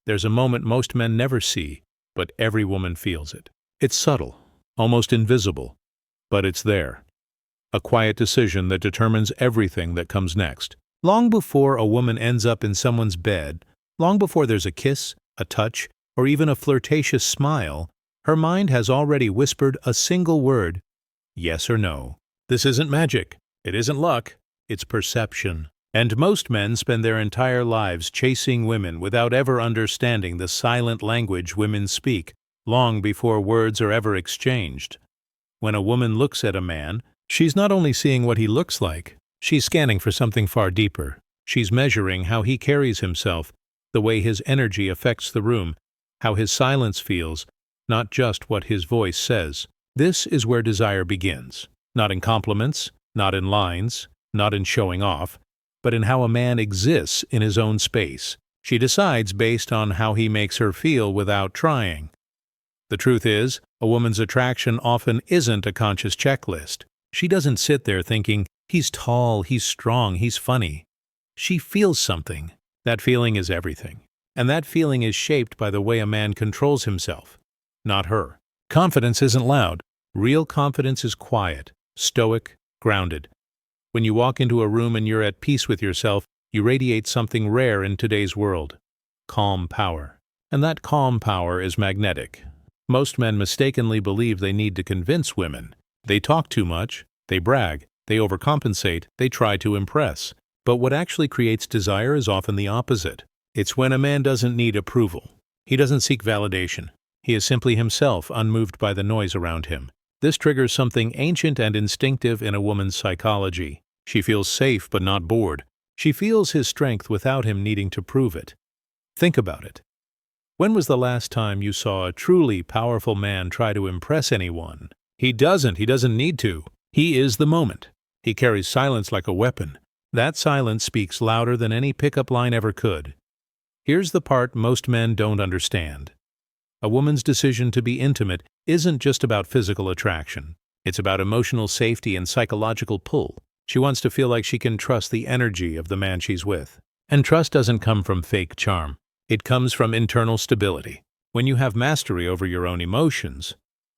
There's a moment most men never see, but every woman feels it. It's subtle, almost invisible, but it's there. A quiet decision that determines everything that comes next. Long before a woman ends up in someone's bed, long before there's a kiss, a touch, or even a flirtatious smile, her mind has already whispered a single word: yes or no. This isn't magic. It isn't luck. It's perception. And most men spend their entire lives chasing women without ever understanding the silent language women speak, long before words are ever exchanged. When a woman looks at a man, she's not only seeing what he looks like, she's scanning for something far deeper. She's measuring how he carries himself, the way his energy affects the room, how his silence feels, not just what his voice says. This is where desire begins. Not in compliments, not in lines, not in showing off, but in how a man exists in his own space. She decides based on how he makes her feel without trying. The truth is, a woman's attraction often isn't a conscious checklist. She doesn't sit there thinking, he's tall, he's strong, he's funny. She feels something. That feeling is everything. And that feeling is shaped by the way a man controls himself, not her. Confidence isn't loud. Real confidence is quiet, stoic, grounded. When you walk into a room and you're at peace with yourself, you radiate something rare in today's world: calm power. And that calm power is magnetic. Most men mistakenly believe they need to convince women. They talk too much, they brag, they overcompensate, they try to impress. But what actually creates desire is often the opposite. It's when a man doesn't need approval. He doesn't seek validation. He is simply himself, unmoved by the noise around him. This triggers something ancient and instinctive in a woman's psychology. She feels safe but not bored. She feels his strength without him needing to prove it. Think about it. When was the last time you saw a truly powerful man try to impress anyone? He doesn't need to. He is the moment. He carries silence like a weapon. That silence speaks louder than any pickup line ever could. Here's the part most men don't understand. A woman's decision to be intimate isn't just about physical attraction. It's about emotional safety and psychological pull. She wants to feel like she can trust the energy of the man she's with. And trust doesn't come from fake charm. It comes from internal stability. When you have mastery over your own emotions,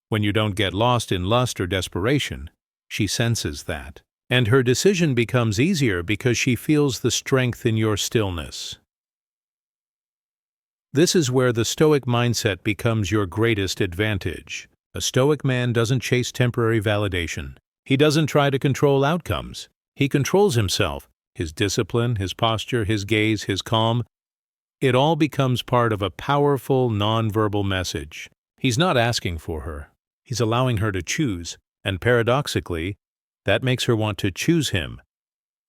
when you don't get lost in lust or desperation, she senses that. And her decision becomes easier because she feels the strength in your stillness. This is where the Stoic mindset becomes your greatest advantage. A Stoic man doesn't chase temporary validation. He doesn't try to control outcomes. He controls himself, his discipline, his posture, his gaze, his calm. It all becomes part of a powerful, nonverbal message. He's not asking for her. He's allowing her to choose, and paradoxically, that makes her want to choose him.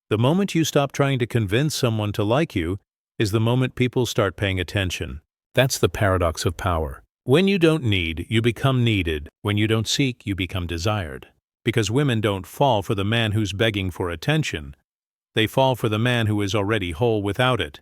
The moment you stop trying to convince someone to like you is the moment people start paying attention. That's the paradox of power. When you don't need, you become needed. When you don't seek, you become desired. Because women don't fall for the man who's begging for attention. They fall for the man who is already whole without it.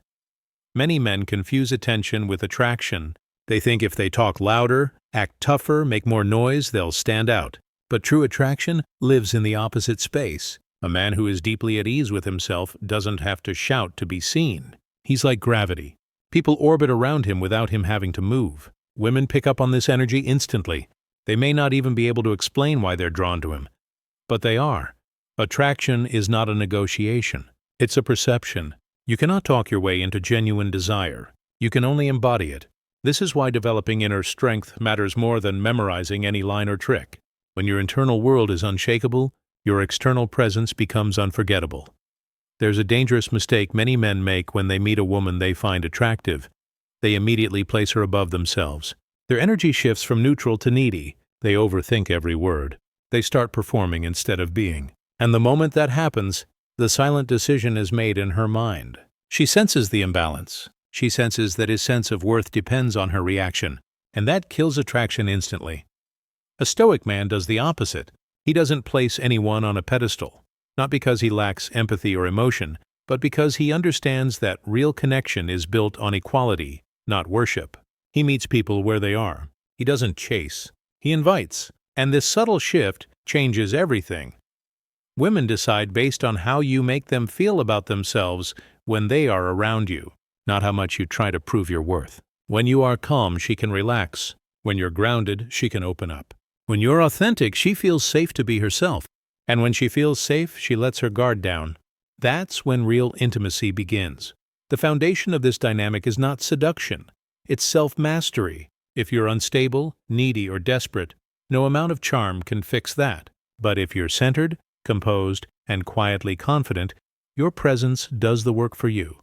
Many men confuse attention with attraction. They think if they talk louder, act tougher, make more noise, they'll stand out. But true attraction lives in the opposite space. A man who is deeply at ease with himself doesn't have to shout to be seen. He's like gravity. People orbit around him without him having to move. Women pick up on this energy instantly. They may not even be able to explain why they're drawn to him. But they are. Attraction is not a negotiation. It's a perception. You cannot talk your way into genuine desire. You can only embody it. This is why developing inner strength matters more than memorizing any line or trick. When your internal world is unshakable, your external presence becomes unforgettable. There's a dangerous mistake many men make when they meet a woman they find attractive. They immediately place her above themselves. Their energy shifts from neutral to needy. They overthink every word. They start performing instead of being. And the moment that happens, the silent decision is made in her mind. She senses the imbalance. She senses that his sense of worth depends on her reaction, and that kills attraction instantly. A Stoic man does the opposite. He doesn't place anyone on a pedestal, not because he lacks empathy or emotion, but because he understands that real connection is built on equality, not worship. He meets people where they are. He doesn't chase. He invites. And this subtle shift changes everything. Women decide based on how you make them feel about themselves when they are around you, not how much you try to prove your worth. When you are calm, she can relax. When you're grounded, she can open up. When you're authentic, she feels safe to be herself. And when she feels safe, she lets her guard down. That's when real intimacy begins. The foundation of this dynamic is not seduction. It's self-mastery. If you're unstable, needy, or desperate, no amount of charm can fix that. But if you're centered, composed, and quietly confident, your presence does the work for you.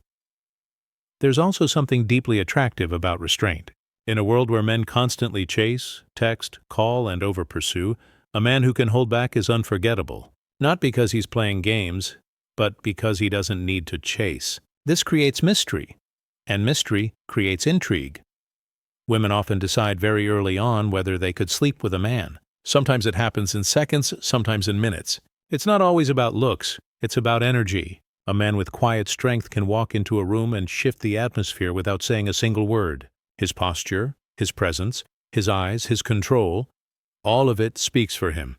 There's also something deeply attractive about restraint. In a world where men constantly chase, text, call, and over-pursue, a man who can hold back is unforgettable. Not because he's playing games, but because he doesn't need to chase. This creates mystery, and mystery creates intrigue. Women often decide very early on whether they could sleep with a man. Sometimes it happens in seconds, sometimes in minutes. It's not always about looks, it's about energy. A man with quiet strength can walk into a room and shift the atmosphere without saying a single word. His posture, his presence, his eyes, his control, all of it speaks for him.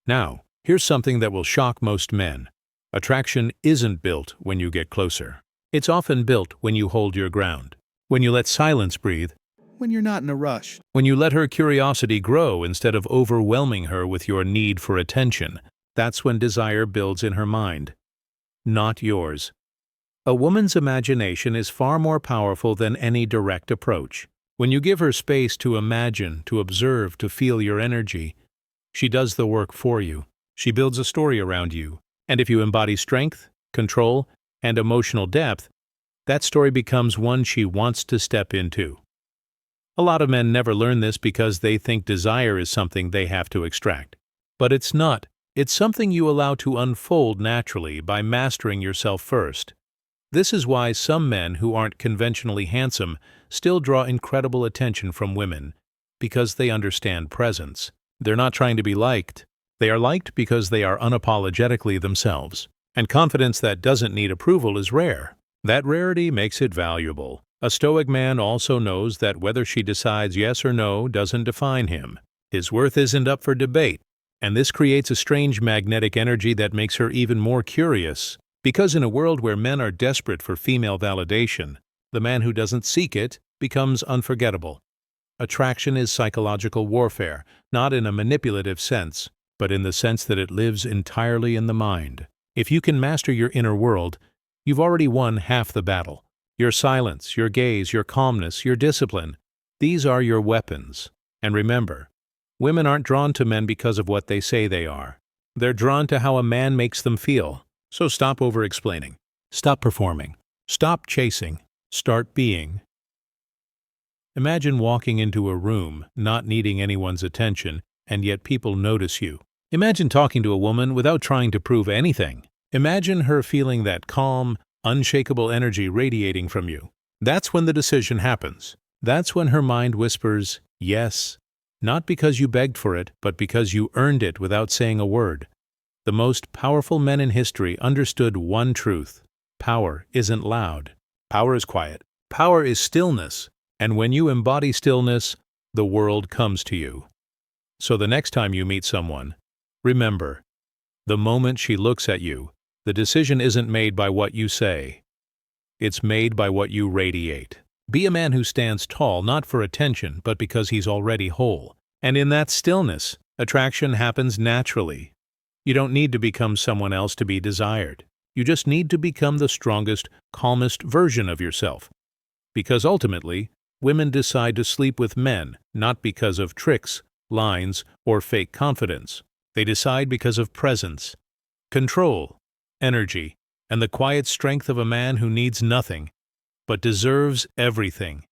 Now, here's something that will shock most men. Attraction isn't built when you get closer. It's often built when you hold your ground, when you let silence breathe, when you're not in a rush, when you let her curiosity grow instead of overwhelming her with your need for attention. That's when desire builds in her mind, not yours. A woman's imagination is far more powerful than any direct approach. When you give her space to imagine, to observe, to feel your energy, she does the work for you. She builds a story around you. And if you embody strength, control, and emotional depth, that story becomes one she wants to step into. A lot of men never learn this because they think desire is something they have to extract. But it's not. It's something you allow to unfold naturally by mastering yourself first. This is why some men who aren't conventionally handsome still draw incredible attention from women, because they understand presence. They're not trying to be liked. They are liked because they are unapologetically themselves. And confidence that doesn't need approval is rare. That rarity makes it valuable. A Stoic man also knows that whether she decides yes or no doesn't define him. His worth isn't up for debate. And this creates a strange magnetic energy that makes her even more curious. Because in a world where men are desperate for female validation, the man who doesn't seek it becomes unforgettable. Attraction is psychological warfare, not in a manipulative sense, but in the sense that it lives entirely in the mind. If you can master your inner world, you've already won half the battle. Your silence, your gaze, your calmness, your discipline, these are your weapons. And remember, women aren't drawn to men because of what they say they are. They're drawn to how a man makes them feel. So stop over-explaining. Stop performing. Stop chasing. Start being. Imagine walking into a room, not needing anyone's attention, and yet people notice you. Imagine talking to a woman without trying to prove anything. Imagine her feeling that calm, unshakable energy radiating from you. That's when the decision happens. That's when her mind whispers, yes. Not because you begged for it, but because you earned it without saying a word. The most powerful men in history understood one truth. Power isn't loud. Power is quiet. Power is stillness. And when you embody stillness, the world comes to you. So the next time you meet someone, remember, the moment she looks at you, the decision isn't made by what you say. It's made by what you radiate. Be a man who stands tall, not for attention, but because he's already whole. And in that stillness, attraction happens naturally. You don't need to become someone else to be desired. You just need to become the strongest, calmest version of yourself. Because ultimately, women decide to sleep with men, not because of tricks, lines, or fake confidence. They decide because of presence, control, energy, and the quiet strength of a man who needs nothing, but deserves everything.